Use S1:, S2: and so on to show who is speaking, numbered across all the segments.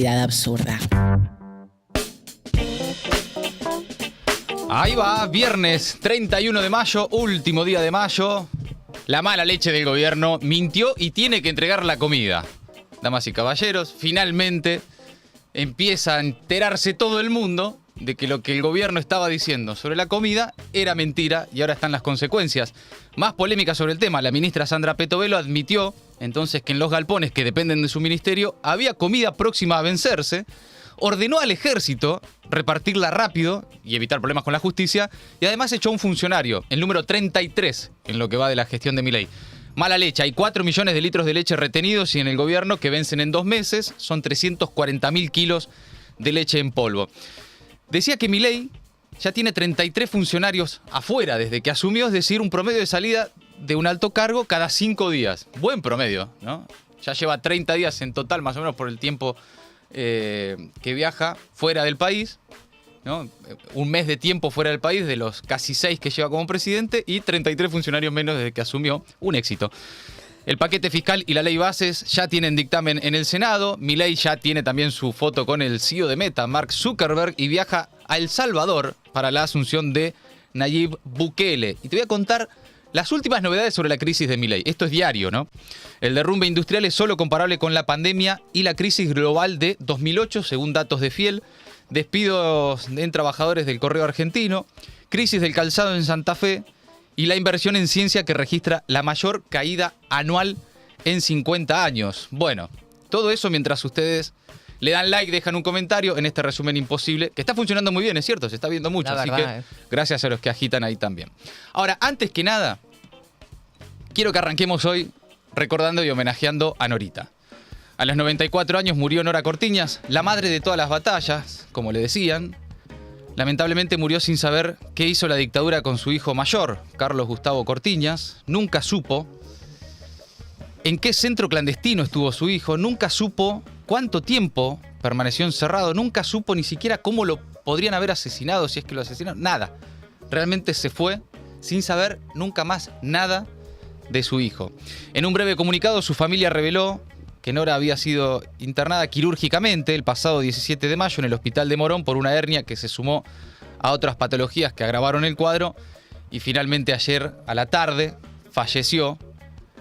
S1: absurda.
S2: Ahí va, viernes 31 de mayo, último día de mayo. La mala leche del gobierno mintió y tiene que entregar la comida. Damas y caballeros, finalmente empieza a enterarse todo el mundo de que lo que el gobierno estaba diciendo sobre la comida era mentira y ahora están las consecuencias. Más polémica sobre el tema, la ministra Sandra Petovelo admitió entonces que en los galpones que dependen de su ministerio había comida próxima a vencerse, ordenó al ejército repartirla rápido y evitar problemas con la justicia y además echó a un funcionario, el número 33 en lo que va de la gestión de Milei. Mala leche, hay 4 millones de litros de leche retenidos y en el gobierno que vencen en 2 meses, son 340.000 kilos de leche en polvo. Decía que Milei ya tiene 33 funcionarios afuera desde que asumió, es decir, un promedio de salida de un alto cargo cada 5 días. Buen promedio, ¿no? Ya lleva 30 días en total, más o menos por el tiempo que viaja fuera del país, ¿no? Un mes de tiempo fuera del país de los casi 6 que lleva como presidente y 33 funcionarios menos desde que asumió. Un éxito. El paquete fiscal y la ley bases ya tienen dictamen en el Senado. Milei ya tiene también su foto con el CEO de Meta, Mark Zuckerberg, y viaja a El Salvador para la asunción de Nayib Bukele. Y te voy a contar las últimas novedades sobre la crisis de Milei. Esto es diario, ¿no? El derrumbe industrial es solo comparable con la pandemia y la crisis global de 2008, según datos de Fiel. Despidos en trabajadores del correo argentino, crisis del calzado en Santa Fe y la inversión en ciencia que registra la mayor caída anual en 50 años. Bueno, todo eso mientras ustedes le dan like, dejan un comentario en este resumen imposible, que está funcionando muy bien, es cierto, se está viendo mucho, así que gracias a los que agitan ahí también. Ahora, antes que nada, quiero que arranquemos hoy recordando y homenajeando a Norita. A los 94 años murió Nora Cortiñas, la madre de todas las batallas, como le decían. Lamentablemente murió sin saber qué hizo la dictadura con su hijo mayor, Carlos Gustavo Cortiñas. Nunca supo en qué centro clandestino estuvo su hijo, nunca supo cuánto tiempo permaneció encerrado, nunca supo ni siquiera cómo lo podrían haber asesinado, si es que lo asesinaron, nada. Realmente se fue sin saber nunca más nada de su hijo. En un breve comunicado, su familia reveló que Nora había sido internada quirúrgicamente el pasado 17 de mayo en el hospital de Morón por una hernia que se sumó a otras patologías que agravaron el cuadro y finalmente ayer a la tarde falleció,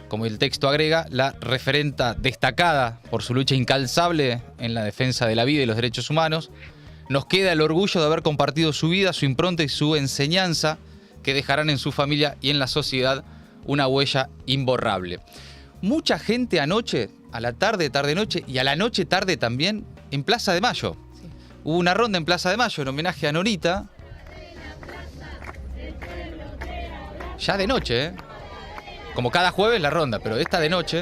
S2: como el texto agrega, la referenta destacada por su lucha incansable en la defensa de la vida y los derechos humanos. Nos queda el orgullo de haber compartido su vida, su impronta y su enseñanza que dejarán en su familia y en la sociedad una huella imborrable. Mucha gente anoche, a la tarde, tarde-noche y a la noche tarde también, en Plaza de Mayo. Sí. Hubo una ronda en Plaza de Mayo en homenaje a Norita. Ya de noche, ¿eh? Como cada jueves la ronda, pero esta de noche,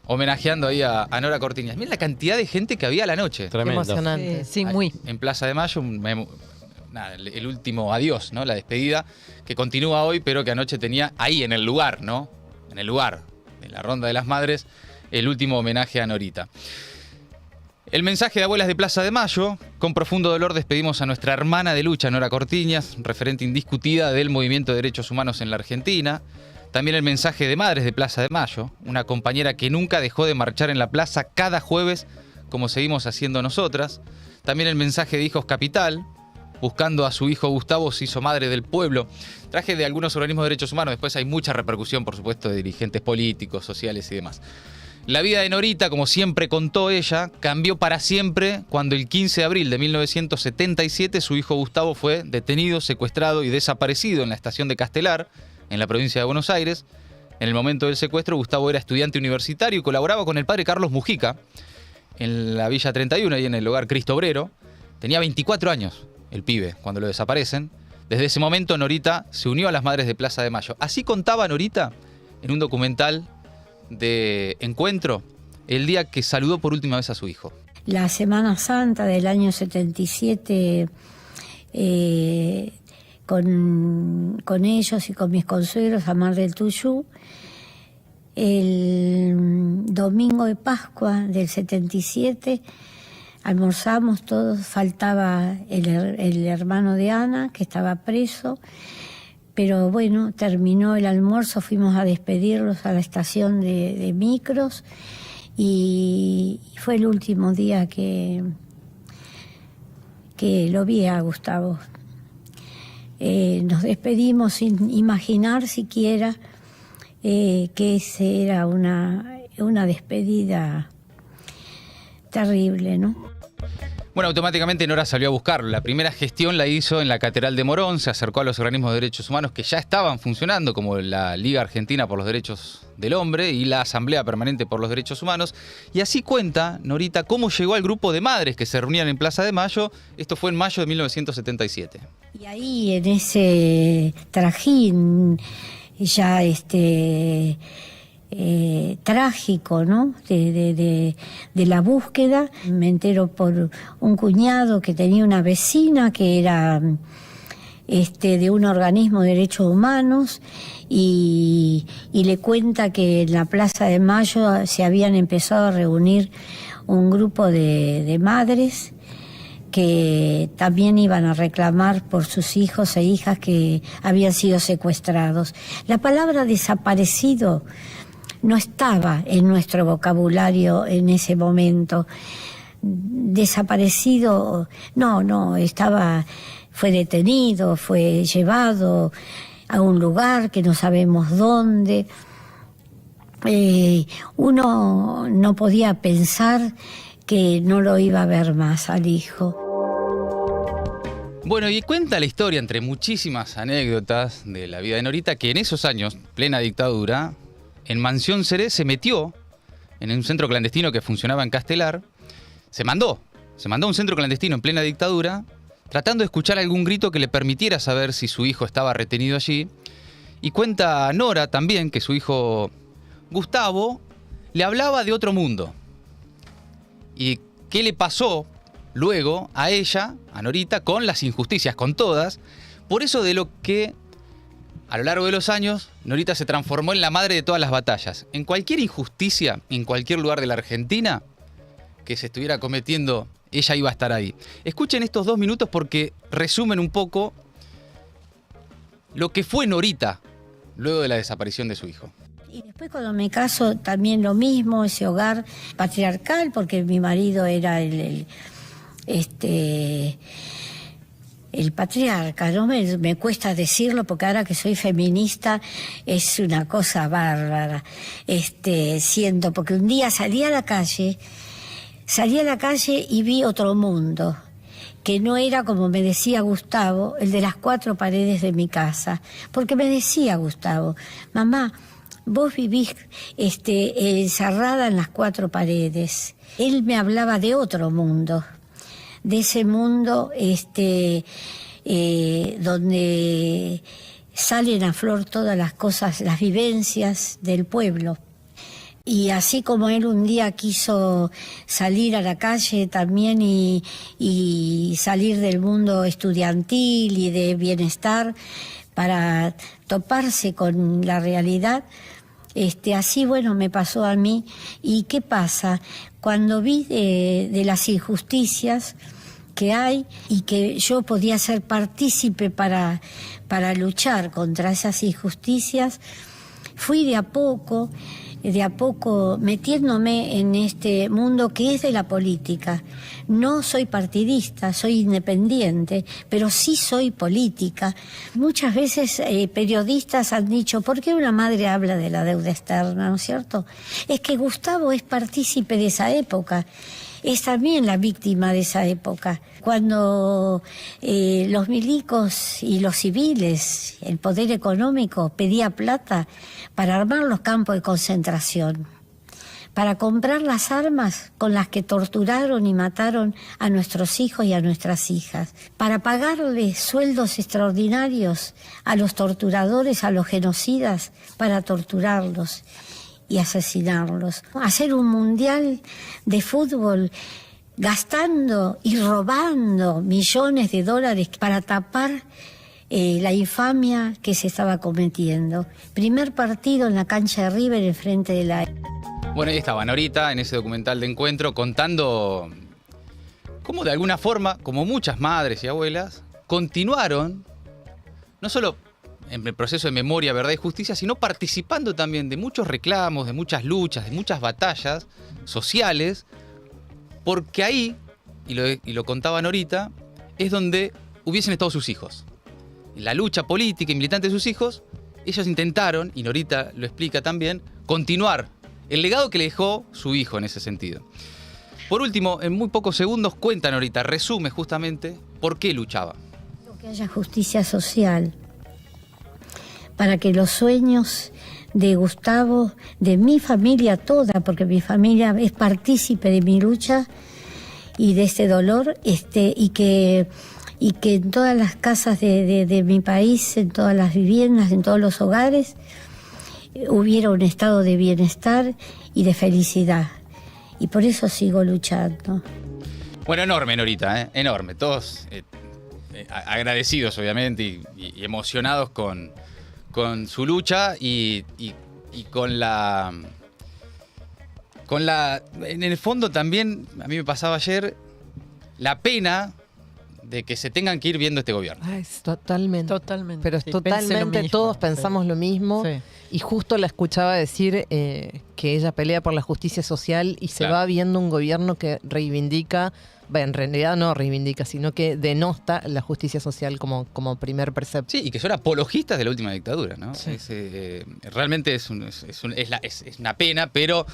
S2: homenajeando ahí a Nora Cortiñas. Miren la cantidad de gente que había a la noche.
S3: Tremendo.
S4: Emocionante, sí, muy.
S2: En Plaza de Mayo, el último adiós, ¿no? La despedida, que continúa hoy, pero que anoche tenía ahí en el lugar, ¿no? En el lugar, en la Ronda de las Madres, el último homenaje a Norita. El mensaje de Abuelas de Plaza de Mayo: con profundo dolor despedimos a nuestra hermana de lucha, Nora Cortiñas, referente indiscutida del movimiento de derechos humanos en la Argentina. También el mensaje de Madres de Plaza de Mayo, una compañera que nunca dejó de marchar en la plaza cada jueves, como seguimos haciendo nosotras. También el mensaje de Hijos Capital, buscando a su hijo Gustavo, se hizo madre del pueblo. Traje de algunos organismos de derechos humanos, después hay mucha repercusión, por supuesto, de dirigentes políticos, sociales y demás. La vida de Norita, como siempre contó ella, cambió para siempre cuando el 15 de abril de 1977 su hijo Gustavo fue detenido, secuestrado y desaparecido en la estación de Castelar, en la provincia de Buenos Aires. En el momento del secuestro, Gustavo era estudiante universitario y colaboraba con el padre Carlos Mujica en la Villa 31 y en el hogar Cristo Obrero. Tenía 24 años el pibe cuando lo desaparecen. Desde ese momento Norita se unió a las Madres de Plaza de Mayo. Así contaba Norita en un documental de Encuentro el día que saludó por última vez a su hijo.
S5: La Semana Santa del año 77, con ellos y con mis consuegros a Mar del Tuyú. El domingo de Pascua del 77 almorzamos todos, faltaba el hermano de Ana, que estaba preso, pero bueno, terminó el almuerzo, fuimos a despedirlos a la estación de micros y fue el último día que lo vi a Gustavo. Nos despedimos sin imaginar siquiera que esa era una despedida terrible, ¿no?
S2: Bueno, automáticamente Nora salió a buscarlo. La primera gestión la hizo en la Catedral de Morón, se acercó a los organismos de derechos humanos que ya estaban funcionando, como la Liga Argentina por los Derechos del Hombre y la Asamblea Permanente por los Derechos Humanos. Y así cuenta Norita cómo llegó al grupo de madres que se reunían en Plaza de Mayo. Esto fue en mayo de 1977.
S5: Y ahí en ese trajín ya trágico, ¿no? De la búsqueda. Me entero por un cuñado que tenía una vecina que era de un organismo de derechos humanos y le cuenta que en la Plaza de Mayo se habían empezado a reunir un grupo de madres que también iban a reclamar por sus hijos e hijas que habían sido secuestrados. La palabra desaparecido no estaba en nuestro vocabulario en ese momento. Desaparecido, no, fue detenido, fue llevado a un lugar que no sabemos dónde. Uno no podía pensar que no lo iba a ver más al hijo.
S2: Bueno, y cuenta la historia, entre muchísimas anécdotas de la vida de Norita, que en esos años, plena dictadura, en Mansión Seré se metió en un centro clandestino que funcionaba en Castelar. Se mandó a un centro clandestino en plena dictadura, tratando de escuchar algún grito que le permitiera saber si su hijo estaba retenido allí. Y cuenta Nora también que su hijo Gustavo le hablaba de otro mundo. ¿Y qué le pasó luego a ella, a Norita, con las injusticias, con todas? Por eso de lo que a lo largo de los años Norita se transformó en la madre de todas las batallas. En cualquier injusticia, en cualquier lugar de la Argentina que se estuviera cometiendo, ella iba a estar ahí. Escuchen estos 2 minutos porque resumen un poco lo que fue Norita luego de la desaparición de su hijo.
S5: Y después cuando me caso también lo mismo, ese hogar patriarcal, porque mi marido era el patriarca, ¿no? Me cuesta decirlo porque ahora que soy feminista es una cosa bárbara. Siento, porque un día salí a la calle y vi otro mundo, que no era, como me decía Gustavo, el de las 4 paredes de mi casa. Porque me decía Gustavo, mamá, vos vivís encerrada en las 4 paredes. Él me hablaba de otro mundo, de ese mundo donde salen a flor todas las cosas, las vivencias del pueblo. Y así como él un día quiso salir a la calle también y salir del mundo estudiantil y de bienestar para toparse con la realidad, así, bueno, me pasó a mí. ¿Y qué pasa? Cuando vi de las injusticias que hay y que yo podía ser partícipe para luchar contra esas injusticias, fui de a poco metiéndome en este mundo que es de la política. No soy partidista, soy independiente, pero sí soy política. Muchas veces periodistas han dicho, ¿por qué una madre habla de la deuda externa, no es cierto? Es que Gustavo es partícipe de esa época, es también la víctima de esa época. Cuando los milicos y los civiles, el poder económico, pedía plata para armar los campos de concentración, para comprar las armas con las que torturaron y mataron a nuestros hijos y a nuestras hijas, para pagarles sueldos extraordinarios a los torturadores, a los genocidas, para torturarlos y asesinarlos. Hacer un mundial de fútbol gastando y robando millones de dólares para tapar la infamia que se estaba cometiendo. Primer partido en la cancha de River en frente de la...
S2: Bueno, ahí estaba Norita en ese documental de Encuentro contando cómo de alguna forma, como muchas madres y abuelas, continuaron no solo en el proceso de memoria, verdad y justicia, sino participando también de muchos reclamos, de muchas luchas, de muchas batallas sociales, porque ahí, y lo contaban ahorita, es donde hubiesen estado sus hijos. En la lucha política y militante de sus hijos, ellos intentaron, y Norita lo explica también, continuar el legado que le dejó su hijo en ese sentido. Por último, en muy pocos segundos cuenta Norita, resume justamente por qué luchaba.
S5: Que haya justicia social, para que los sueños de Gustavo, de mi familia toda, porque mi familia es partícipe de mi lucha y de este dolor, y que en todas las casas de mi país, en todas las viviendas, en todos los hogares, hubiera un estado de bienestar y de felicidad. Y por eso sigo luchando.
S2: Bueno, enorme, Norita, enorme. Todos agradecidos, obviamente, y emocionados con su lucha y con la... En el fondo también, a mí me pasaba ayer, la pena de que se tengan que ir viendo este gobierno.
S1: Ay, totalmente. Pero
S3: Sí,
S1: totalmente todos pensamos lo mismo.
S3: Sí.
S1: Y justo la escuchaba decir que ella pelea por la justicia social y se
S2: Claro.
S1: va viendo un gobierno que reivindica, en realidad no reivindica, sino que denosta la justicia social como primer precepto.
S2: Sí, y que son apologistas de la última dictadura, ¿no?
S3: Sí.
S2: Realmente es una pena, pero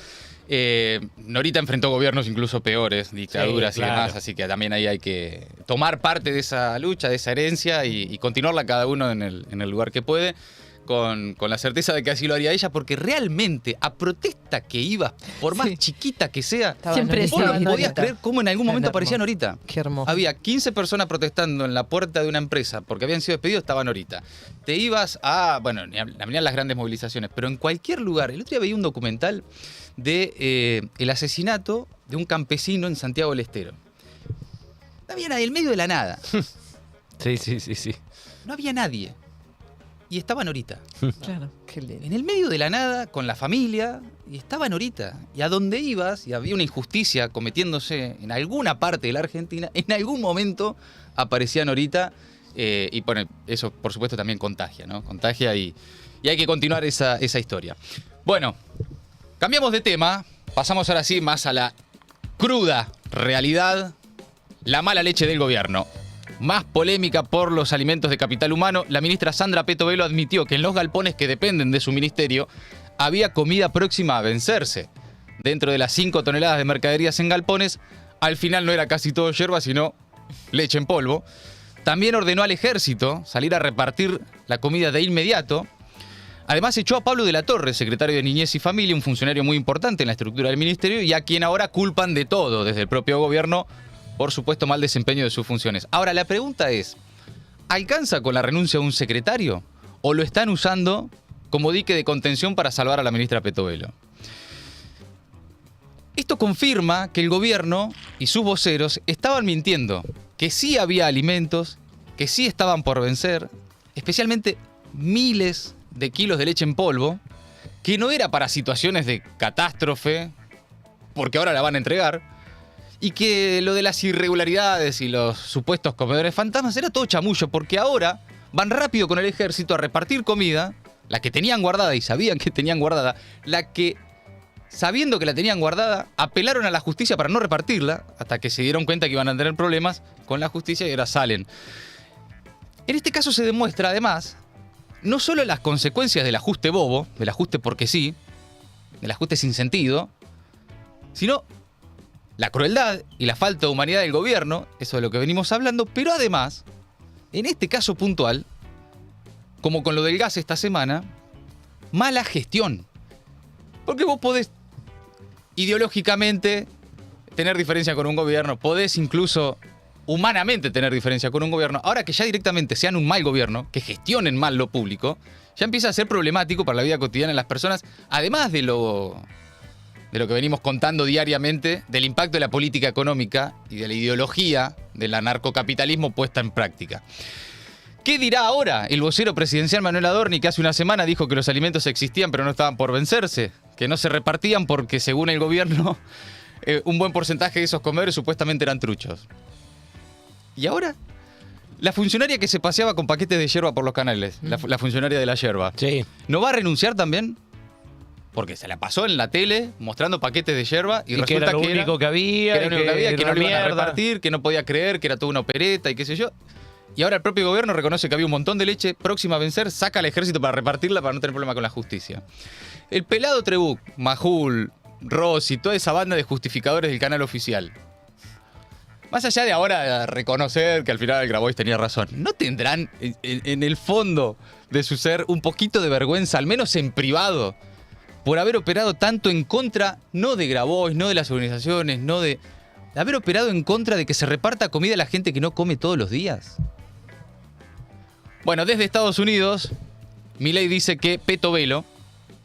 S2: Norita enfrentó gobiernos incluso peores, dictaduras
S3: Sí,
S2: y
S3: claro.
S2: demás, así que también ahí hay que tomar parte de esa lucha, de esa herencia y continuarla cada uno en el lugar que puede. Con la certeza de que así lo haría ella, porque realmente a protesta que iba, por más
S1: Sí.
S2: chiquita que sea,
S1: Siempre
S2: vos no
S1: estaba
S2: podías
S1: Norita.
S2: creer cómo en algún momento
S1: Tan
S2: aparecía
S1: hermoso.
S2: Norita.
S1: Qué hermoso.
S2: Había 15 personas protestando en la puerta de una empresa porque habían sido despedidos, estaba Norita. Te ibas a, bueno, ni a las grandes movilizaciones, pero en cualquier lugar. El otro día veía un documental de el asesinato de un campesino en Santiago del Estero. No había nadie, en medio de la nada.
S3: Sí.
S2: No había nadie. Y estaba Norita.
S3: Claro.
S1: Qué lindo.
S2: En el medio de la nada, con la familia, y estaba Norita. Y a donde ibas, y había una injusticia cometiéndose en alguna parte de la Argentina, en algún momento aparecía Norita. Y bueno, eso por supuesto también contagia, ¿no? Contagia y hay que continuar esa historia. Bueno, cambiamos de tema. Pasamos ahora sí más a la cruda realidad. La mala leche del gobierno. Más polémica por los alimentos de capital humano, la ministra Sandra Petovelo admitió que en los galpones que dependen de su ministerio había comida próxima a vencerse. Dentro de las 5 toneladas de mercaderías en galpones, al final no era casi todo yerba, sino leche en polvo. También ordenó al ejército salir a repartir la comida de inmediato. Además echó a Pablo de la Torre, secretario de Niñez y Familia, un funcionario muy importante en la estructura del ministerio y a quien ahora culpan de todo desde el propio gobierno por supuesto mal desempeño de sus funciones. Ahora, la pregunta es, ¿alcanza con la renuncia de un secretario o lo están usando como dique de contención para salvar a la ministra Petovelo? Esto confirma que el gobierno y sus voceros estaban mintiendo, que sí había alimentos, que sí estaban por vencer, especialmente miles de kilos de leche en polvo, que no era para situaciones de catástrofe, porque ahora la van a entregar, y que lo de las irregularidades y los supuestos comedores fantasmas era todo chamullo, porque ahora van rápido con el ejército a repartir comida, la que tenían guardada y sabían que tenían guardada, la que, sabiendo que la tenían guardada, apelaron a la justicia para no repartirla, hasta que se dieron cuenta que iban a tener problemas con la justicia y ahora salen. En este caso se demuestra, además, no solo las consecuencias del ajuste bobo, del ajuste porque sí, del ajuste sin sentido, sino la crueldad y la falta de humanidad del gobierno, eso de lo que venimos hablando, pero además, en este caso puntual, como con lo del gas esta semana, mala gestión. Porque vos podés ideológicamente tener diferencia con un gobierno, podés incluso humanamente tener diferencia con un gobierno, ahora que ya directamente sean un mal gobierno, que gestionen mal lo público, ya empieza a ser problemático para la vida cotidiana de las personas, además de lo que venimos contando diariamente, del impacto de la política económica y de la ideología del anarcocapitalismo puesta en práctica. ¿Qué dirá ahora el vocero presidencial Manuel Adorni, que hace una semana dijo que los alimentos existían pero no estaban por vencerse, que no se repartían porque según el gobierno un buen porcentaje de esos comedores supuestamente eran truchos? ¿Y ahora? La funcionaria que se paseaba con paquetes de yerba por los canales, la funcionaria de la yerba,
S3: Sí.
S2: ¿no va a renunciar también? Porque se la pasó en la tele mostrando paquetes de yerba y
S3: Y que
S2: resulta
S3: era lo único que había.
S2: que era lo único que había, que no
S3: era
S2: lo iban a
S3: mierda.
S2: repartir, que no podía creer, que era toda una opereta y qué sé yo. Y ahora el propio gobierno reconoce que había un montón de leche próxima a vencer, saca al ejército para repartirla para no tener problema con la justicia. El pelado Trebuch, Majul, Rossi, toda esa banda de justificadores del canal oficial. Más allá de ahora reconocer que al final el Grabois tenía razón, ¿no tendrán en el fondo de su ser un poquito de vergüenza, al menos en privado, por haber operado tanto en contra, no de Grabois, no de las organizaciones, no de haber operado en contra de que se reparta comida a la gente que no come todos los días? Bueno, desde Estados Unidos, Milei dice que Peto Velo,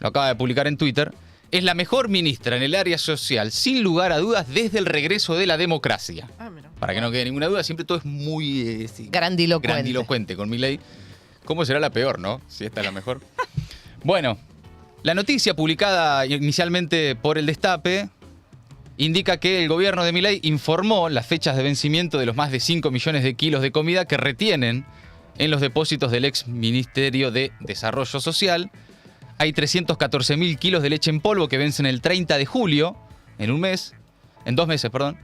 S2: lo acaba de publicar en Twitter, es la mejor ministra en el área social, sin lugar a dudas, desde el regreso de la democracia.
S1: Mira.
S2: Para que no quede ninguna duda, siempre todo es muy sí,
S1: Grandilocuente.
S2: con Milei. ¿Cómo será la peor, no? Si esta es la mejor. Bueno, la noticia publicada inicialmente por El Destape indica que el gobierno de Milei informó las fechas de vencimiento de los más de 5 millones de kilos de comida que retienen en los depósitos del ex Ministerio de Desarrollo Social. Hay 314.000 kilos de leche en polvo que vencen el 30 de julio, en 2 meses, perdón.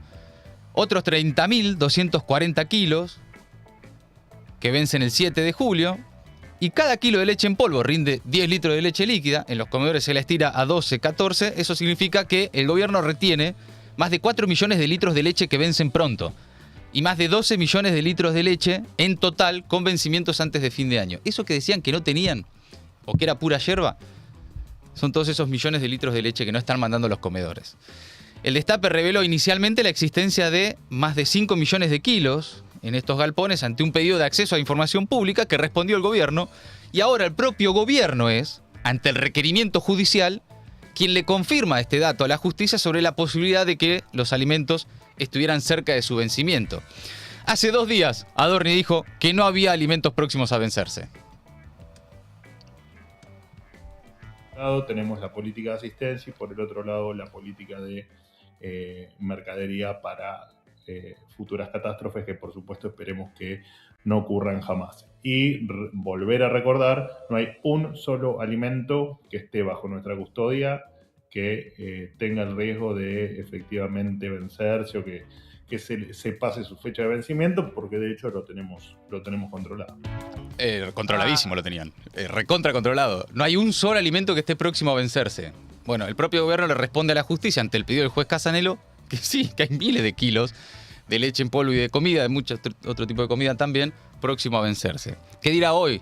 S2: Otros 30.240 kilos que vencen el 7 de julio. Y cada kilo de leche en polvo rinde 10 litros de leche líquida. En los comedores se la estira a 12, 14. Eso significa que el gobierno retiene más de 4 millones de litros de leche que vencen pronto. Y más de 12 millones de litros de leche en total con vencimientos antes de fin de año. Eso que decían que no tenían, o que era pura yerba, son todos esos millones de litros de leche que no están mandando los comedores. El Destape reveló inicialmente la existencia de más de 5 millones de kilos en estos galpones ante un pedido de acceso a información pública que respondió el gobierno, y ahora el propio gobierno es, ante el requerimiento judicial, quien le confirma este dato a la justicia sobre la posibilidad de que los alimentos estuvieran cerca de su vencimiento. Hace 2 días, Adorni dijo que no había alimentos próximos a vencerse.
S4: lado tenemos la política de asistencia y por el otro lado la política de mercadería para futuras catástrofes que por supuesto esperemos que no ocurran jamás. Y volver a recordar, no hay un solo alimento que esté bajo nuestra custodia que tenga el riesgo de efectivamente vencerse o que se pase su fecha de vencimiento, porque de hecho lo tenemos controlado.
S2: Controladísimo lo tenían, recontra controlado. No hay un solo alimento que esté próximo a vencerse. Bueno, el propio gobierno le responde a la justicia ante el pedido del juez Casanelo que sí, que hay miles de kilos de leche en polvo y de comida, de mucho otro tipo de comida también, próximo a vencerse. ¿Qué dirá hoy?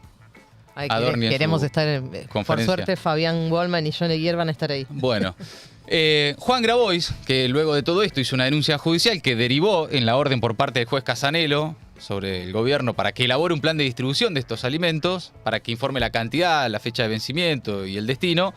S1: Ay,
S2: Adorni en
S1: queremos
S2: su
S1: estar, por
S2: conferencia.
S1: suerte Fabián Goldman y Johnny Guier van a estar ahí.
S2: Bueno, Juan Grabois, que luego de todo esto hizo una denuncia judicial que derivó en la orden por parte del juez Casanelo sobre el gobierno para que elabore un plan de distribución de estos alimentos, para que informe la cantidad, la fecha de vencimiento y el destino.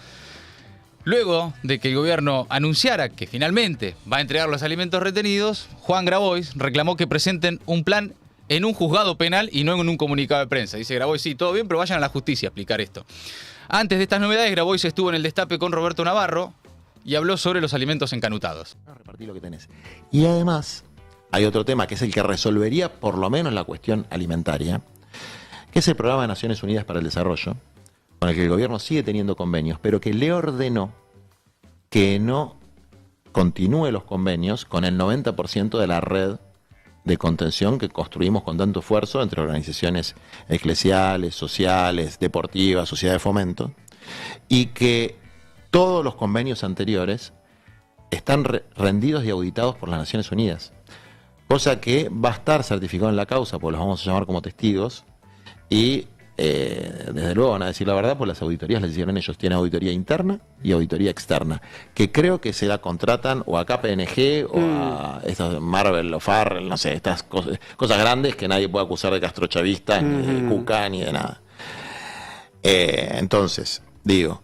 S2: Luego de que el gobierno anunciara que finalmente va a entregar los alimentos retenidos, Juan Grabois reclamó que presenten un plan en un juzgado penal y no en un comunicado de prensa. Dice Grabois, sí, todo bien, pero vayan a la justicia a explicar esto. Antes de estas novedades, Grabois estuvo en el Destape con Roberto Navarro y habló sobre los alimentos encanutados.
S6: Repartí lo que tenés. Y además, hay otro tema que es el que resolvería por lo menos la cuestión alimentaria, que es el Programa de Naciones Unidas para el Desarrollo, con el que el gobierno sigue teniendo convenios, pero que le ordenó que no continúe los convenios con el 90% de la red de contención que construimos con tanto esfuerzo entre organizaciones eclesiales, sociales, deportivas, sociedades de fomento, y que todos los convenios anteriores están rendidos y auditados por las Naciones Unidas, cosa que va a estar certificado en la causa, porque los vamos a llamar como testigos, y desde luego van a decir la verdad, pues las auditorías las hicieron ellos. Tienen auditoría interna y auditoría externa, que creo que se la contratan o a KPMG o a estas Marvel o Farrell, no sé, estas cosas grandes que nadie puede acusar de castrochavista, ni de cuca, ni de nada. Entonces, digo,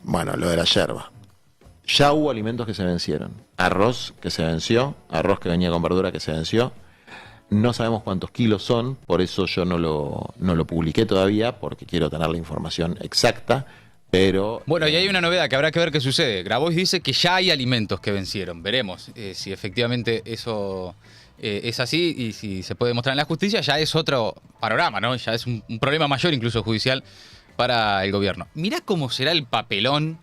S6: bueno, lo de la yerba. Ya hubo alimentos que se vencieron. Arroz que se venció, arroz que venía con verdura que se venció. No sabemos cuántos kilos son, por eso yo no lo publiqué todavía, porque quiero tener la información exacta. Pero
S2: Bueno, y hay una novedad que habrá que ver qué sucede. Grabois dice que ya hay alimentos que vencieron. Veremos si efectivamente eso es así y si se puede demostrar en la justicia. Ya es otro panorama, ¿no? Ya es un problema mayor, incluso judicial, para el gobierno. Mirá cómo será el papelón.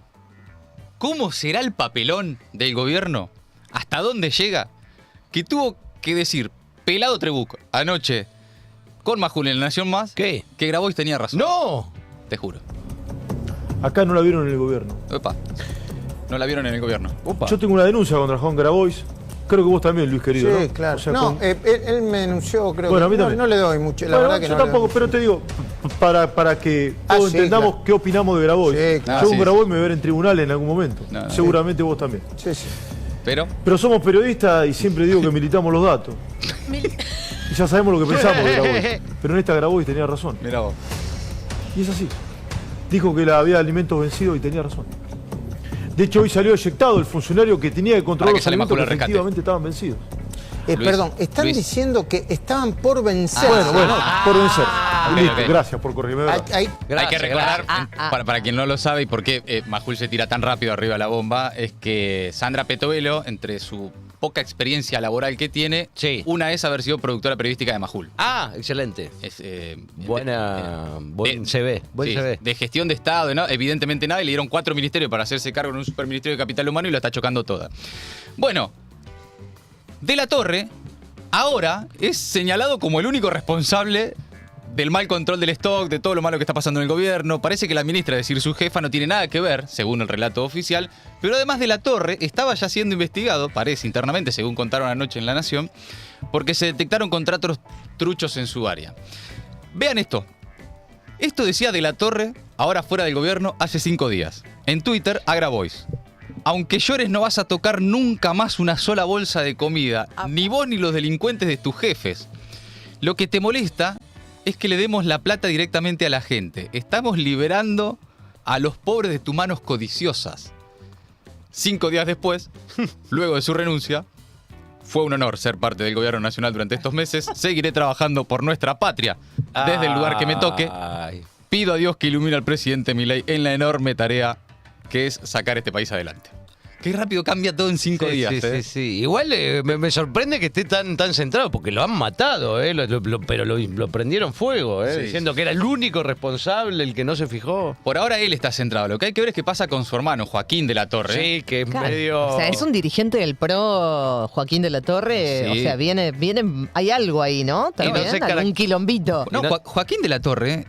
S2: ¿Cómo será el papelón del gobierno? ¿Hasta dónde llega? Que tuvo que decir Pelado Trebuco anoche con Majul en La Nación Más
S3: ¿Qué?
S2: que Grabois tenía razón.
S3: ¡No!
S2: Te juro.
S7: Acá no la vieron en el gobierno.
S2: Opa. No la vieron en el gobierno.
S3: Upa.
S7: Yo tengo una denuncia contra Juan Grabois. Creo que vos también, Luis querido.
S8: Sí,
S7: ¿no?
S8: claro.
S7: O sea,
S8: No,
S7: con-
S8: él me denunció, creo
S7: Bueno, a mí
S8: que
S7: también.
S8: no le doy mucho. La
S7: Bueno,
S8: verdad que
S7: yo
S8: no le
S7: tampoco,
S8: doy.
S7: pero te digo, para que todos
S8: sí,
S7: entendamos
S8: claro.
S7: qué opinamos de Grabois.
S8: Sí, claro.
S7: Yo
S2: Ah,
S7: con
S2: sí.
S7: Grabois me voy a ver en tribunales en algún momento.
S2: No,
S7: Seguramente vos también.
S8: Sí, sí.
S2: Pero,
S7: Pero somos periodistas y siempre digo que militamos los datos. Y ya sabemos lo que pensamos de Grabois. Pero en esta Grabois tenía razón.
S2: mira vos.
S7: Y es así. Dijo que había alimentos vencidos y tenía razón. De hecho, hoy salió eyectado el funcionario que tenía que controlar
S2: Para que
S7: los
S2: sale
S7: alimentos
S2: Majul
S7: que
S2: al rescate.
S7: efectivamente estaban vencidos.
S2: Luis,
S8: Perdón, están
S2: Luis.
S8: diciendo que estaban por vencer.
S7: Bueno, por vencer.
S2: ok,
S7: Listo,
S2: ok.
S7: gracias por corregirme.
S8: Hay-
S7: ¿verdad?
S8: hay-
S2: Hay que recordar,
S1: gracias.
S2: para quien no lo sabe y por qué Majul se tira tan rápido arriba de la bomba, es que Sandra Petovelo, entre su poca experiencia laboral que tiene,
S3: Sí.
S2: una es haber sido productora periodística de Majul.
S3: Ah, excelente.
S2: Es,
S3: Buen CV. Buen
S2: sí,
S3: CV.
S2: de gestión de Estado, ¿no? Evidentemente nada, y le dieron 4 ministerios para hacerse cargo en un superministerio de capital humano y lo está chocando toda. Bueno, De la Torre ahora es señalado como el único responsable del mal control del stock, de todo lo malo que está pasando en el gobierno. Parece que la ministra, es decir, su jefa, no tiene nada que ver, según el relato oficial, pero además De la Torre estaba ya siendo investigado, parece internamente, según contaron anoche en La Nación, porque se detectaron contratos truchos en su área. Vean esto. Esto decía De la Torre, ahora fuera del gobierno, hace 5 días. En Twitter, a Grabois. Aunque llores no vas a tocar nunca más una sola bolsa de comida, ni vos ni los delincuentes de tus jefes. Lo que te molesta es que le demos la plata directamente a la gente. Estamos liberando a los pobres de tus manos codiciosas. 5 días después, luego de su renuncia, fue un honor ser parte del gobierno nacional durante estos meses. Seguiré trabajando por nuestra patria desde el lugar que me toque.
S3: Ay.
S2: Pido a Dios que ilumine al presidente Milei en la enorme tarea que es sacar este país adelante. Qué rápido cambia todo en 5 días.
S3: Sí, sí. Igual me sorprende que esté tan centrado, porque lo han matado, pero lo prendieron fuego,
S2: Sí.
S3: diciendo que era el único responsable, el que no se fijó.
S2: Por ahora él está centrado. Lo que hay que ver es qué pasa con su hermano, Joaquín de la Torre.
S3: Sí, que es
S1: Claro.
S3: medio...
S1: O sea, es un dirigente del PRO, Joaquín de la Torre.
S2: Sí.
S1: O sea, viene, hay algo ahí, ¿no?
S3: Y no
S1: También,
S3: sé,
S1: algún quilombito.
S2: No, Joaquín de la Torre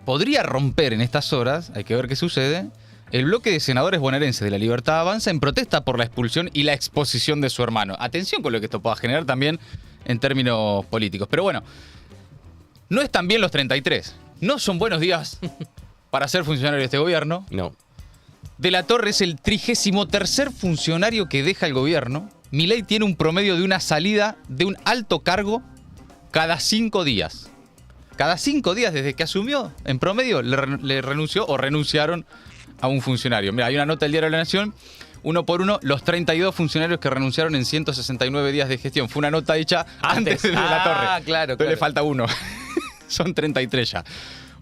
S2: podría romper en estas horas, hay que ver qué sucede, el bloque de senadores bonaerenses de la Libertad Avanza en protesta por la expulsión y la exposición de su hermano. Atención con lo que esto pueda generar también en términos políticos. Pero bueno, no están bien los 33. No son buenos días para ser funcionario de este gobierno.
S3: No.
S2: De la Torre es el 33º funcionario que deja el gobierno. Milei tiene un promedio de una salida de un alto cargo cada 5 días. Cada 5 días desde que asumió, en promedio, le renunció o renunciaron a un funcionario. Mira, hay una nota del Diario de la Nación, uno por uno, los 32 funcionarios que renunciaron en 169 días de gestión. Fue una nota hecha antes de la Torre.
S3: Ah, claro,
S2: Entonces le
S3: claro.
S2: falta uno. Son 33 ya.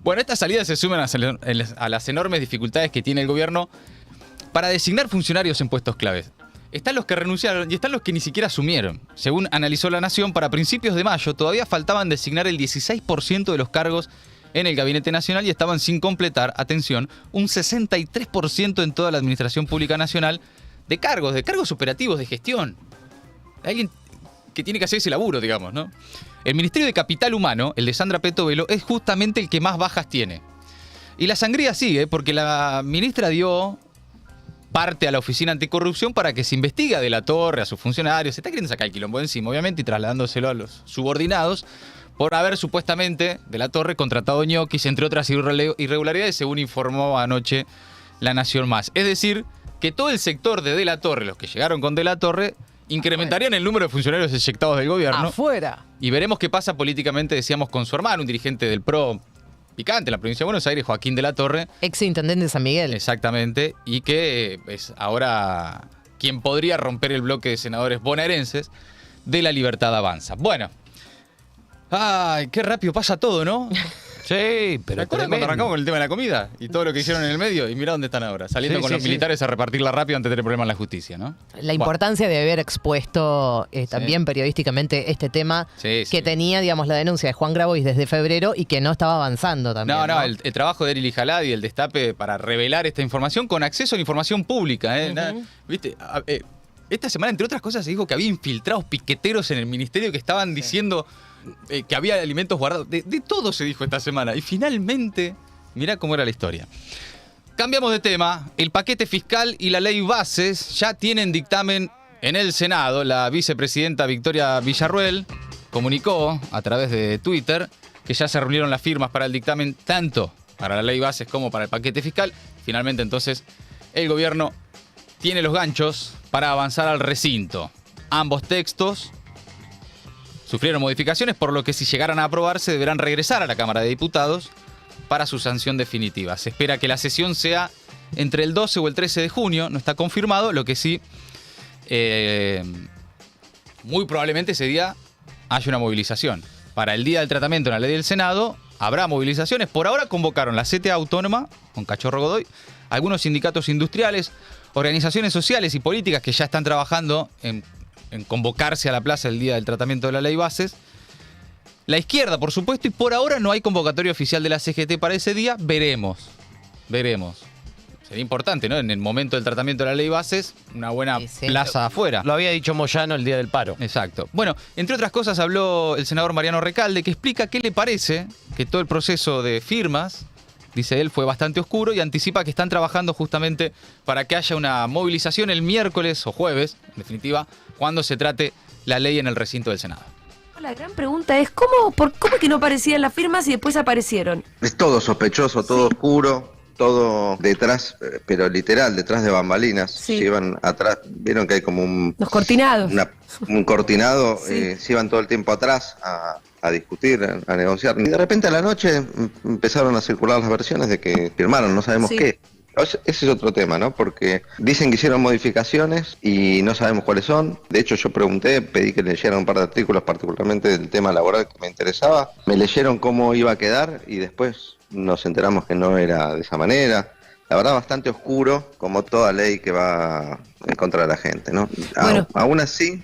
S2: Bueno, estas salidas se suman a las enormes dificultades que tiene el gobierno para designar funcionarios en puestos claves. Están los que renunciaron y están los que ni siquiera asumieron. Según analizó La Nación, para principios de mayo todavía faltaban designar el 16% de los cargos en el Gabinete Nacional y estaban sin completar, atención, un 63% en toda la Administración Pública Nacional de cargos operativos de gestión. Alguien que tiene que hacer ese laburo, digamos, ¿no? El Ministerio de Capital Humano, el de Sandra Petovelo, es justamente el que más bajas tiene. Y la sangría sigue porque la ministra dio parte a la Oficina Anticorrupción para que se investigue a De la Torre, a sus funcionarios. Se está queriendo sacar el quilombo de encima, obviamente, y trasladándoselo a los subordinados por haber supuestamente De la Torre contratado ñoquis, entre otras irregularidades, según informó anoche La Nación Más. Es decir, que todo el sector de la Torre, los que llegaron con De la Torre, incrementarían el número de funcionarios eyectados del gobierno.
S1: Afuera.
S2: Y veremos qué pasa políticamente, decíamos, con su hermano, un dirigente del PRO picante en la provincia de Buenos Aires, Joaquín de la Torre.
S1: Ex intendente de San Miguel.
S2: Exactamente, y que es ahora quien podría romper el bloque de senadores bonaerenses de la Libertad Avanza. Bueno, ay, qué rápido pasa todo, ¿no?
S3: Sí,
S2: ¿Se
S3: pero
S2: acuerdan cuando
S3: tremendo.
S2: arrancamos con el tema de la comida? Y todo lo que hicieron en el medio. Y mirá dónde están ahora. Saliendo
S3: Sí,
S2: con
S3: sí,
S2: los
S3: sí.
S2: militares a repartirla rápido antes de tener problemas en la justicia, ¿no?
S1: La importancia de haber expuesto también periodísticamente este tema
S2: Sí, sí.
S1: que tenía, digamos, la denuncia de Juan Grabois desde febrero y que no estaba avanzando también.
S2: No, el trabajo de Eril Jalad y el destape para revelar esta información con acceso a la información pública. ¿Viste? Esta semana, entre otras cosas, se dijo que había infiltrados piqueteros en el ministerio que estaban diciendo que había alimentos guardados. De todo se dijo esta semana. Y finalmente, mirá cómo era la historia. Cambiamos de tema. El paquete fiscal y la ley bases ya tienen dictamen en el Senado. La vicepresidenta Victoria Villarruel comunicó a través de Twitter que ya se reunieron las firmas para el dictamen tanto para la ley bases como para el paquete fiscal. Finalmente, entonces, el gobierno tiene los ganchos para avanzar al recinto. Ambos textos sufrieron modificaciones, por lo que si llegaran a aprobarse deberán regresar a la Cámara de Diputados para su sanción definitiva. Se espera que la sesión sea entre el 12 o el 13 de junio, no está confirmado, lo que sí, muy probablemente ese día haya una movilización. Para el día del tratamiento en la ley del Senado habrá movilizaciones. Por ahora convocaron la CTA Autónoma, con Cachorro Godoy, algunos sindicatos industriales, organizaciones sociales y políticas que ya están trabajando en convocarse a la plaza el día del tratamiento de la ley bases. La izquierda, por supuesto, y por ahora no hay convocatoria oficial de la CGT para ese día. Veremos. Sería importante, ¿no? En el momento del tratamiento de la ley bases, una buena plaza afuera.
S3: Lo había dicho Moyano el día del paro.
S2: Exacto. Bueno, entre otras cosas habló el senador Mariano Recalde, que explica qué le parece que todo el proceso de firmas, dice él, fue bastante oscuro y anticipa que están trabajando justamente para que haya una movilización el miércoles o jueves, en definitiva, cuando se trate la ley en el recinto del Senado.
S9: La gran pregunta es, ¿cómo es que no aparecían las firmas y después aparecieron?
S10: Es todo sospechoso, todo oscuro, todo detrás, pero literal, detrás de bambalinas.
S9: Sí.
S10: Se iban atrás, vieron que hay como
S9: Los cortinados.
S10: un cortinado,
S9: Sí.
S10: se iban todo el tiempo atrás a discutir, a negociar. Y de repente a la noche empezaron a circular las versiones de que firmaron, no sabemos
S9: Sí.
S10: qué. Ese es otro tema, ¿no? Porque dicen que hicieron modificaciones y no sabemos cuáles son. De hecho, yo pregunté, pedí que leyeran un par de artículos, particularmente del tema laboral que me interesaba. Me leyeron cómo iba a quedar y después nos enteramos que no era de esa manera. La verdad, bastante oscuro, como toda ley que va en contra de la gente, ¿no?
S9: Bueno.
S10: Aún así,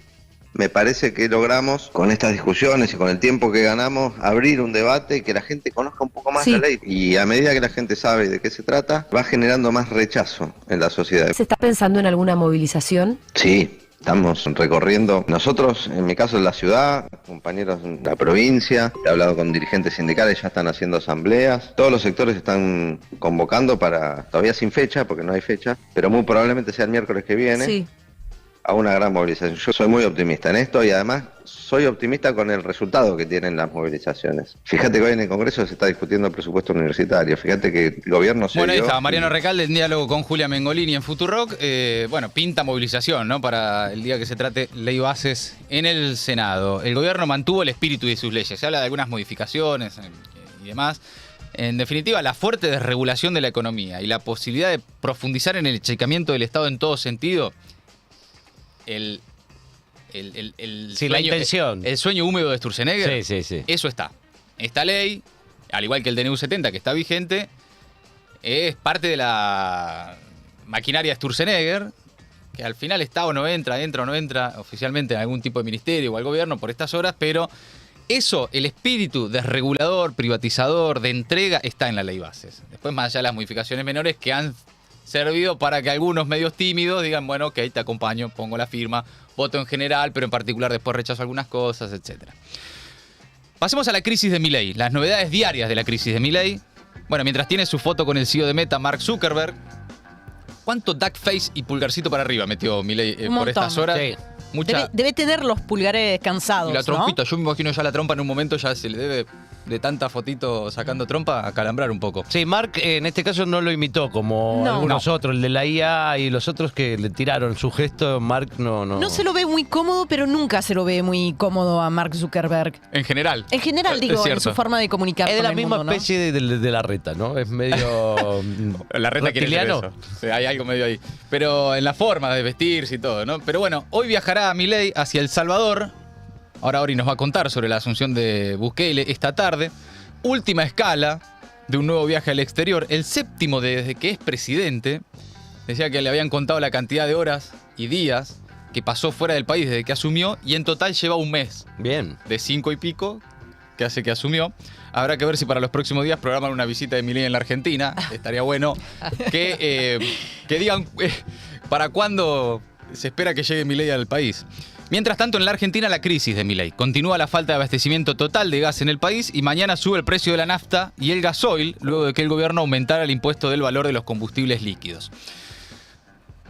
S10: me parece que logramos, con estas discusiones y con el tiempo que ganamos, abrir un debate y que la gente conozca un poco más
S9: Sí.
S10: la ley. Y a medida que la gente sabe de qué se trata, va generando más rechazo en la sociedad.
S9: ¿Se está pensando en alguna movilización?
S10: Sí, estamos recorriendo. Nosotros, en mi caso, en la ciudad, compañeros en la provincia, he hablado con dirigentes sindicales, ya están haciendo asambleas. Todos los sectores están convocando para, todavía sin fecha, porque no hay fecha, pero muy probablemente sea el miércoles que viene.
S9: Sí.
S10: A una gran movilización. Yo soy muy optimista en esto y además soy optimista con el resultado que tienen las movilizaciones. Fíjate que hoy en el Congreso se está discutiendo el presupuesto universitario. Fíjate que el gobierno se
S2: Bueno, ahí
S10: dio
S2: estaba Mariano
S10: y-
S2: Recalde en diálogo con Julia Mengolini en Futurock. Bueno, pinta movilización, ¿no? Para el día que se trate ley bases en el Senado. El gobierno mantuvo el espíritu de sus leyes. Se habla de algunas modificaciones y demás. En definitiva, la fuerte desregulación de la economía y la posibilidad de profundizar en el achicamiento del Estado en todo sentido. El
S3: Sí, la intención.
S2: El sueño húmedo de Sturzenegger.
S3: Sí.
S2: Eso está. Esta ley, al igual que el DNU 70 que está vigente, es parte de la maquinaria Sturzenegger, que al final está o no entra oficialmente en algún tipo de ministerio o al gobierno por estas horas, pero eso, el espíritu desregulador, privatizador, de entrega, está en la ley bases. Después, más allá de las modificaciones menores que han servido para que algunos medios tímidos digan, bueno, ok, te acompaño, pongo la firma, voto en general, pero en particular después rechazo algunas cosas, etc. Pasemos a la crisis de Milei, las novedades diarias de la crisis de Milei. Bueno, mientras tiene su foto con el CEO de Meta, Mark Zuckerberg, ¿cuánto duck face y pulgarcito para arriba metió Milei
S11: Un
S2: por estas
S11: montón.
S2: horas?
S3: Sí.
S2: Mucha...
S11: Debe tener los pulgares cansados,
S2: Y la
S11: ¿no?
S2: trompita, yo me imagino ya la trompa en un momento ya se le debe, de tanta fotito sacando trompa, acalambrar un poco.
S3: Sí, Mark en este caso no lo imitó como
S11: No.
S3: algunos otros, el de la IA y los otros que le tiraron su gesto, Mark no.
S11: No se lo ve muy cómodo, pero nunca se lo ve muy cómodo a Mark Zuckerberg.
S2: En general.
S11: En general,
S2: Es
S11: digo, en
S2: cierto.
S11: su forma de comunicar
S3: Es de
S11: con
S3: la
S11: el
S3: misma
S11: mundo, ¿no?
S3: especie de la reta, ¿no? Es medio
S2: La reta quiere ser
S3: reptiliano.
S2: eso. Sí, hay algo medio ahí. Pero en la forma de vestirse y todo, ¿no? Pero bueno, hoy viajará Milei hacia El Salvador. Ahora Ori nos va a contar sobre la asunción de Bukele esta tarde. última escala de un nuevo viaje al exterior, el 7º desde que es presidente. Decía que le habían contado la cantidad de horas y días que pasó fuera del país desde que asumió, y en total lleva un mes.
S3: Bien.
S2: De 5 y pico que hace que asumió. Habrá que ver si para los próximos días programan una visita de Milei en la Argentina. Estaría bueno que digan para cuándo se espera que llegue Milei al país. Mientras tanto, en la Argentina la crisis de Milei. Continúa la falta de abastecimiento total de gas en el país y mañana sube el precio de la nafta y el gasoil luego de que el gobierno aumentara el impuesto del valor de los combustibles líquidos.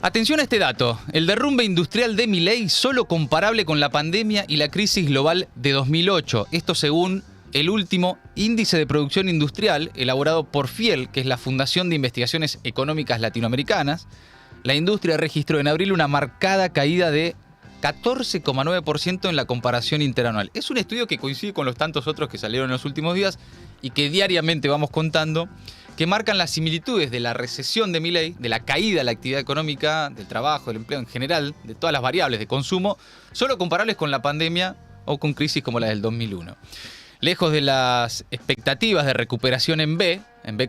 S2: Atención a este dato. El derrumbe industrial de Milei solo comparable con la pandemia y la crisis global de 2008. Esto según el último índice de producción industrial elaborado por FIEL, que es la Fundación de Investigaciones Económicas Latinoamericanas. La industria registró en abril una marcada caída de 14,9% en la comparación interanual. Es un estudio que coincide con los tantos otros que salieron en los últimos días y que diariamente vamos contando, que marcan las similitudes de la recesión de Milei, de la caída de la actividad económica, del trabajo, del empleo en general, de todas las variables de consumo, solo comparables con la pandemia o con crisis como la del 2001. Lejos de las expectativas de recuperación en B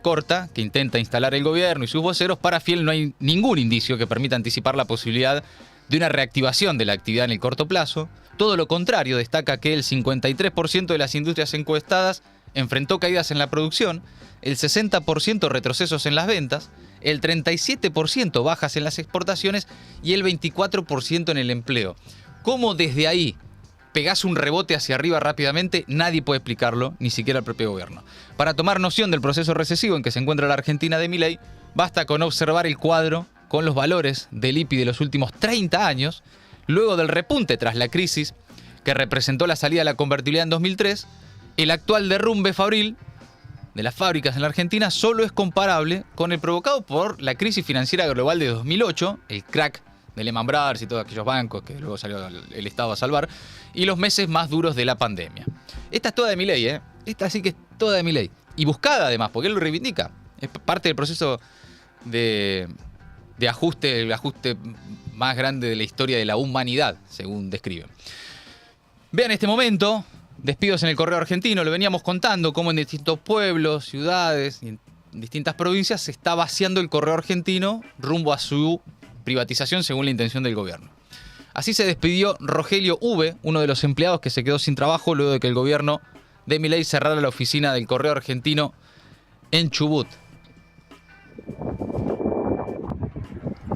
S2: corta, que intenta instalar el gobierno y sus voceros, para FIEL no hay ningún indicio que permita anticipar la posibilidad de una reactivación de la actividad en el corto plazo. Todo lo contrario, destaca que el 53% de las industrias encuestadas enfrentó caídas en la producción, el 60% retrocesos en las ventas, el 37% bajas en las exportaciones y el 24% en el empleo. ¿Cómo desde ahí pegás un rebote hacia arriba rápidamente? Nadie puede explicarlo, ni siquiera el propio gobierno. Para tomar noción del proceso recesivo en que se encuentra la Argentina de Milei, basta con observar el cuadro con los valores del IPI de los últimos 30 años, luego del repunte tras la crisis que representó la salida de la convertibilidad en 2003, el actual derrumbe fabril de las fábricas en la Argentina solo es comparable con el provocado por la crisis financiera global de 2008, el crack de Lehman Brothers y todos aquellos bancos que luego salió el Estado a salvar, y los meses más duros de la pandemia. Esta es toda de Milei, ¿eh? Esta sí que es toda de Milei. Y buscada además, porque él lo reivindica. Es parte del proceso de ajuste, el ajuste más grande de la historia de la humanidad, según describen. Vean este momento. Despidos en el correo argentino, lo veníamos contando, cómo en distintos pueblos, ciudades y en distintas provincias se está vaciando el correo argentino rumbo a su privatización según la intención del gobierno. Así se despidió Rogelio V, uno de los empleados que se quedó sin trabajo luego de que el gobierno de Milei cerrara la oficina del correo argentino en Chubut.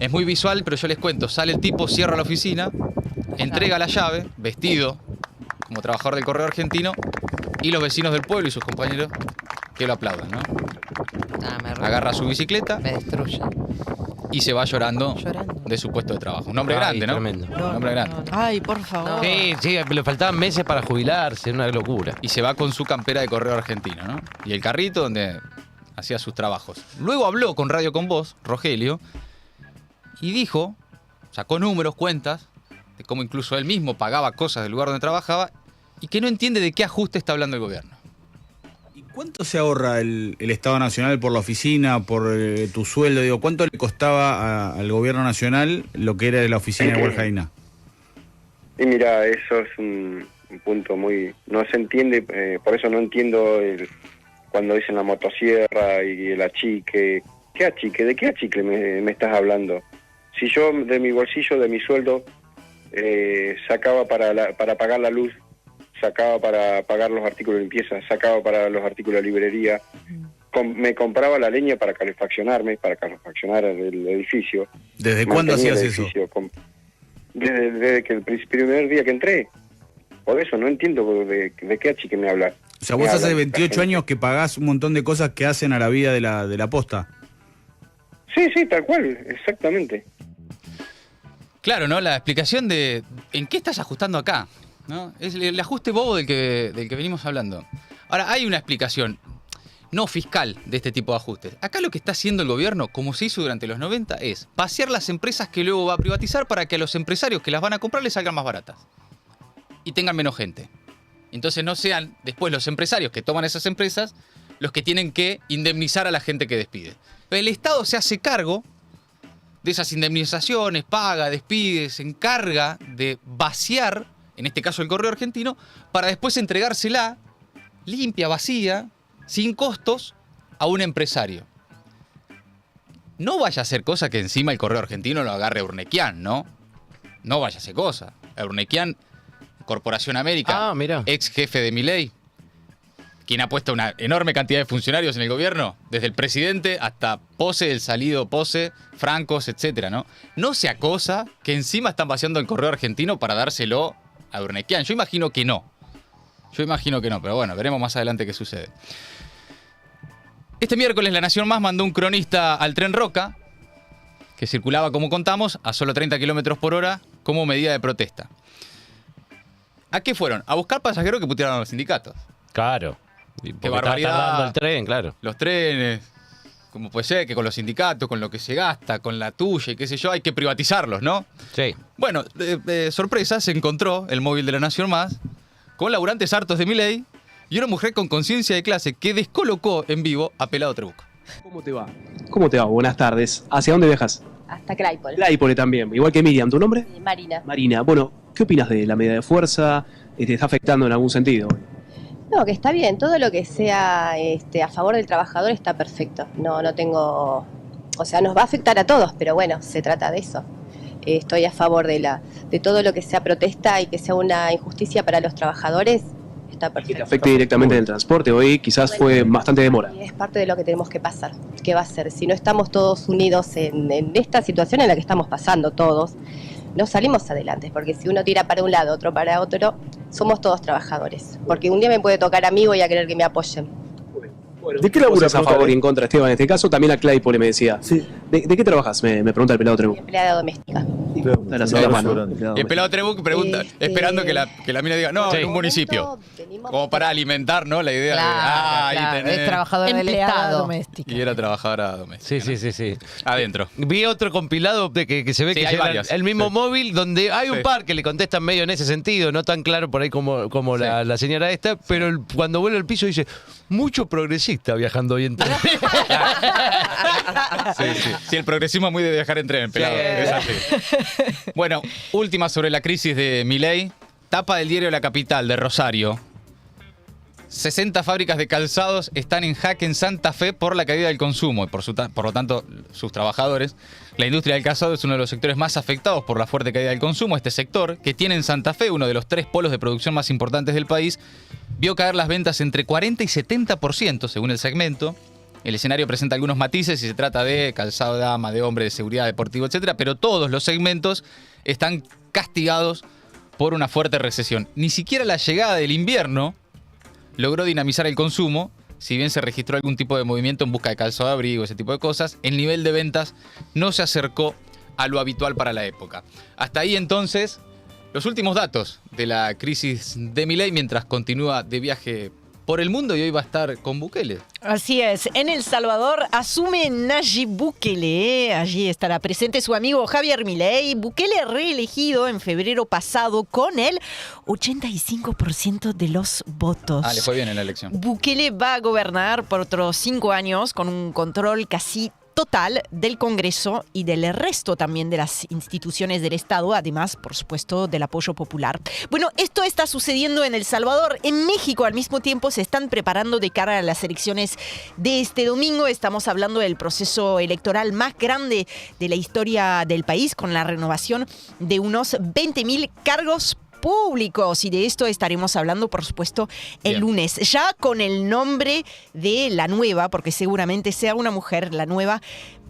S2: Es muy visual, pero yo les cuento. Sale el tipo, cierra la oficina, entrega la llave, vestido como trabajador del correo argentino, y los vecinos del pueblo y sus compañeros que lo aplaudan, ¿no? Agarra su bicicleta,
S1: me destruye,
S2: y se va llorando de su puesto de trabajo. Un hombre grande, ¿no?
S3: Tremendo.
S2: Un hombre grande.
S9: Ay, por favor.
S3: Sí, le faltaban meses para jubilarse, una locura.
S2: Y se va con su campera de correo argentino, ¿no? Y el carrito donde hacía sus trabajos. Luego habló con Radio Con Voz, Rogelio, y dijo, sacó números, cuentas, de cómo incluso él mismo pagaba cosas del lugar donde trabajaba, y que no entiende de qué ajuste está hablando el gobierno.
S12: ¿Y cuánto se ahorra el Estado Nacional por la oficina, por tu sueldo? Digo, ¿cuánto le costaba al gobierno nacional lo que era la oficina de Hueljaina?
S13: Y mira, eso es un punto muy... No se entiende, por eso no entiendo cuando dicen la motosierra y el achique. ¿Qué achique? ¿De qué achique me estás hablando? Si yo de mi bolsillo, de mi sueldo, sacaba para pagar la luz, sacaba para pagar los artículos de limpieza, sacaba para los artículos de librería, me compraba la leña para calefaccionar el edificio.
S12: ¿Desde cuándo hacías eso?
S13: Desde que el primer día que entré. Por eso no entiendo de qué achique me hablas.
S12: O sea, vos hace 28 años que pagás un montón de cosas que hacen a la vida de la posta.
S13: Sí, tal cual, exactamente.
S2: Claro, ¿no? La explicación de en qué estás ajustando acá, ¿no? Es el ajuste bobo del que venimos hablando. Ahora, hay una explicación no fiscal de este tipo de ajustes. Acá lo que está haciendo el gobierno, como se hizo durante los 90, es vaciar las empresas que luego va a privatizar para que a los empresarios que las van a comprar les salgan más baratas y tengan menos gente. Entonces no sean después los empresarios que toman esas empresas los que tienen que indemnizar a la gente que despide. Pero el Estado se hace cargo de esas indemnizaciones, paga, despide, se encarga de vaciar, en este caso el correo argentino, para después entregársela limpia, vacía, sin costos a un empresario. No vaya a ser cosa que encima el Correo Argentino lo agarre a Urnequian, ¿no? No vaya a ser cosa. A Urnequian, Corporación América, ex jefe de Milei, quien ha puesto una enorme cantidad de funcionarios en el gobierno, desde el presidente hasta Pose, el salido Pose, Francos, etcétera, ¿no? No sea cosa que encima están vaciando el Correo Argentino para dárselo a Urnequian. Yo imagino que no. Pero bueno, veremos más adelante qué sucede. Este miércoles La Nación Más mandó un cronista al tren Roca, que circulaba, como contamos, a solo 30 kilómetros por hora como medida de protesta. ¿A qué fueron? A buscar pasajeros que putearan a los sindicatos.
S3: Claro.
S2: Qué barbaridad.
S3: Está tardando el tren, claro.
S2: Los trenes, como puede ser, que con los sindicatos, con lo que se gasta, con la tuya y qué sé yo, hay que privatizarlos, ¿no?
S3: Sí.
S2: Bueno, sorpresa, se encontró el móvil de La Nación Más con laburantes hartos de Milei y una mujer con conciencia de clase que descolocó en vivo a Pelado Trebuch.
S14: ¿Cómo te va? ¿Cómo te va? Buenas tardes. ¿Hacia dónde viajas?
S15: Hasta Claypole.
S14: Claypole también, igual que Miriam. ¿Tu nombre?
S15: Marina.
S14: Marina. Bueno, ¿qué opinas de la medida de fuerza? ¿Te está afectando en algún sentido?
S15: No, que está bien. Todo lo que sea a favor del trabajador está perfecto. No tengo... O sea, nos va a afectar a todos, pero bueno, se trata de eso. Estoy a favor de todo lo que sea protesta y que sea una injusticia para los trabajadores. Está perfecto.
S14: ¿Que te afecte directamente en el transporte? Hoy quizás fue bastante demora.
S15: Es parte de lo que tenemos que pasar. ¿Qué va a ser? Si no estamos todos unidos en esta situación en la que estamos pasando todos, no salimos adelante. Porque si uno tira para un lado, otro para otro, somos todos trabajadores. Porque un día me puede tocar a mí y voy a querer que me apoyen.
S14: Bueno, ¿de qué laburas a favor y en contra, Esteban? En este caso también a Claypole me decía. Sí. ¿De qué trabajas? Me pregunta el Pelado Trebuch.
S15: Empleada doméstica.
S14: Y
S2: el Pelado Trebuch pregunta, esperando que la mina diga, no, en un municipio. Como para alimentar, ¿no? La idea de...
S11: Es trabajadora del Estado.
S1: doméstica.
S2: Y era trabajadora doméstica.
S3: Sí.
S2: Adentro.
S3: Vi otro compilado de que se ve que lleva el mismo móvil, donde hay un par que le contestan medio en ese sentido, no tan claro por ahí como la señora esta, pero cuando vuelve al piso dice, mucho progresista viajando hoy en tren.
S2: Sí, el progresismo es muy de viajar en tren, Pelado. Es así. Bueno, última sobre la crisis de Milei. Tapa del diario La Capital de Rosario. 60 fábricas de calzados están en jaque en Santa Fe por la caída del consumo y por lo tanto sus trabajadores. La industria del calzado es uno de los sectores más afectados por la fuerte caída del consumo. Este sector, que tiene en Santa Fe uno de los 3 polos de producción más importantes del país, vio caer las ventas entre 40 y 70% según el segmento. El escenario presenta algunos matices y se trata de calzado de dama, de hombre, de seguridad, deportivo, etcétera, pero todos los segmentos están castigados por una fuerte recesión. Ni siquiera la llegada del invierno logró dinamizar el consumo. Si bien se registró algún tipo de movimiento en busca de calzado de abrigo, ese tipo de cosas, el nivel de ventas no se acercó a lo habitual para la época. Hasta ahí entonces los últimos datos de la crisis de Milei mientras continúa de viaje por el mundo y hoy va a estar con Bukele.
S9: Así es. En El Salvador asume Nayib Bukele. Allí estará presente su amigo Javier Milei. Bukele reelegido en febrero pasado con el 85% de los votos.
S2: Le fue bien en la elección.
S9: Bukele va a gobernar por otros 5 años con un control casi total del Congreso y del resto también de las instituciones del Estado, además, por supuesto, del apoyo popular. Bueno, esto está sucediendo en El Salvador. En México, al mismo tiempo, se están preparando de cara a las elecciones de este domingo. Estamos hablando del proceso electoral más grande de la historia del país, con la renovación de unos 20.000 cargos públicos, y de esto estaremos hablando, por supuesto, el lunes, ya con el nombre de la nueva, porque seguramente sea una mujer, la nueva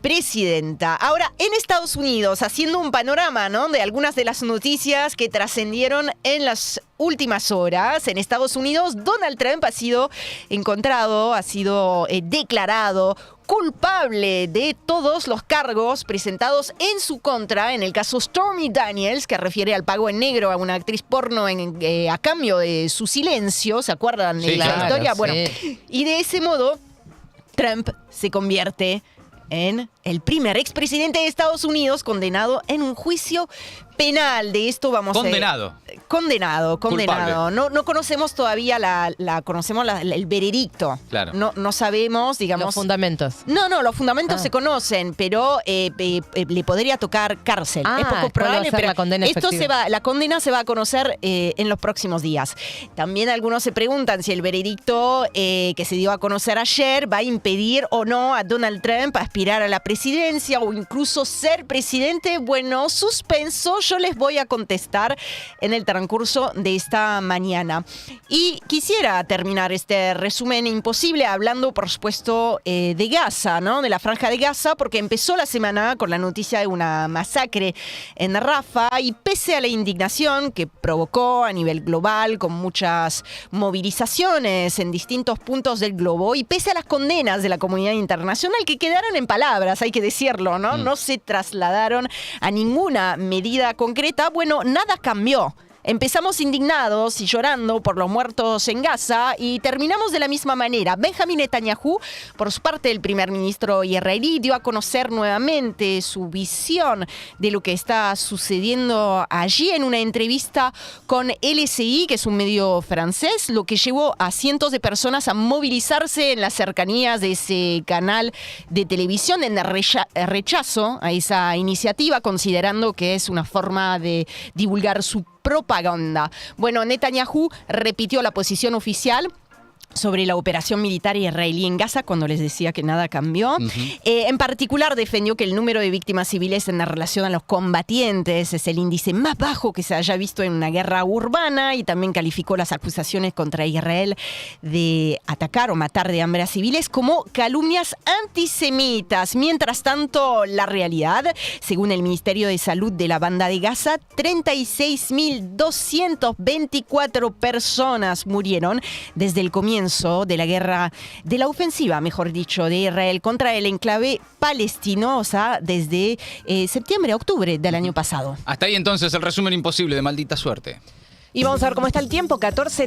S9: presidenta. Ahora, en Estados Unidos, haciendo un panorama, ¿no?, de algunas de las noticias que trascendieron en las últimas horas. En Estados Unidos, Donald Trump ha sido encontrado, ha sido declarado culpable de todos los cargos presentados en su contra en el caso Stormy Daniels, que refiere al pago en negro a una actriz porno a cambio de su silencio. ¿Se acuerdan de la historia? Bueno, y de ese modo, Trump se convierte en el primer expresidente de Estados Unidos condenado en un juicio penal. De esto vamos
S2: condenado.
S9: Condenado. No conocemos todavía el veredicto.
S2: Claro.
S9: No sabemos, digamos.
S1: Los fundamentos.
S9: No, los fundamentos se conocen, pero le podría tocar cárcel. Es poco probable, pero
S1: la condena
S9: la condena se va a conocer en los próximos días. También algunos se preguntan si el veredicto que se dio a conocer ayer va a impedir o no a Donald Trump aspirar a la presidencia o incluso ser presidente. Bueno, suspenso, yo les voy a contestar en el transcurso de esta mañana. Y quisiera terminar este resumen imposible hablando, por supuesto, de Gaza, ¿no? De la Franja de Gaza, porque empezó la semana con la noticia de una masacre en Rafah y pese a la indignación que provocó a nivel global con muchas movilizaciones en distintos puntos del globo y pese a las condenas de la comunidad internacional que quedaron en palabras, hay que decirlo, ¿no? No se trasladaron a ninguna medida concreta. Bueno, nada cambió. Empezamos indignados y llorando por los muertos en Gaza y terminamos de la misma manera. Benjamin Netanyahu, por su parte el primer ministro israelí, dio a conocer nuevamente su visión de lo que está sucediendo allí en una entrevista con LCI, que es un medio francés, lo que llevó a cientos de personas a movilizarse en las cercanías de ese canal de televisión en rechazo a esa iniciativa, considerando que es una forma de divulgar su propaganda. Bueno, Netanyahu repitió la posición oficial sobre la operación militar israelí en Gaza cuando les decía que nada cambió. En particular defendió que el número de víctimas civiles en relación a los combatientes es el índice más bajo que se haya visto en una guerra urbana y también calificó las acusaciones contra Israel de atacar o matar de hambre a civiles como calumnias antisemitas. Mientras tanto, la realidad, según el Ministerio de Salud de la Banda de Gaza, 36.224 personas murieron desde el comienzo de la guerra, de la ofensiva, mejor dicho, de Israel contra el enclave palestino, o sea, desde septiembre-octubre del año pasado.
S2: Hasta ahí entonces el resumen imposible de Maldita Suerte.
S9: Y vamos a ver cómo está el tiempo, 14